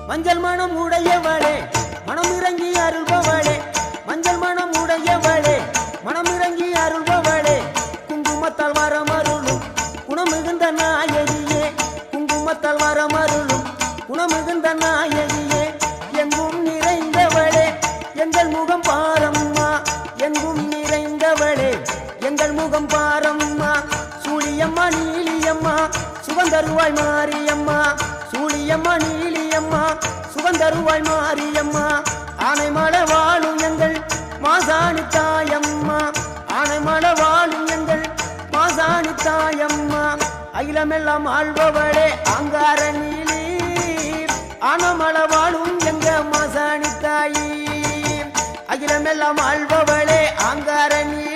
மஞ்சள் மனம் உடையவளே மனம் இறங்கி அருள்பவளே மஞ்சள் மனம் உடையவளே மனம் இறங்கி அருள்பவளே குங்குமத்தால் வரமருளும் குணமிகுந்த நாயகியே குங்குமத்தால் வரமருளும் குணமிகுந்த நாயகியே எங்கும் நிறைந்தவளே எங்கள் முகம் பாரம்மா எங்கும் நிறைந்தவளே எங்கள் முகம் பாரம்மா சூழியம்மா நீலியம்மா சுகந்தருவாய் மாரியம்மா சூழியம்மா நீலியம்மா சுகந்தருவாய் மாரியம்மா ஆனைமலை வாழும் எங்கள் மாசாணி தாயம்மா ஆனைமலை வாழும் எங்கள் மாசாணி தாயம்மா அகிலமெல்லாம் ஆள்பவளே அங்கார நீலி ஆனமலை வாழும் எங்க மாசாணி தாயி அகிலமெல்லாம் ஆள்பவளே அங்கார நீலி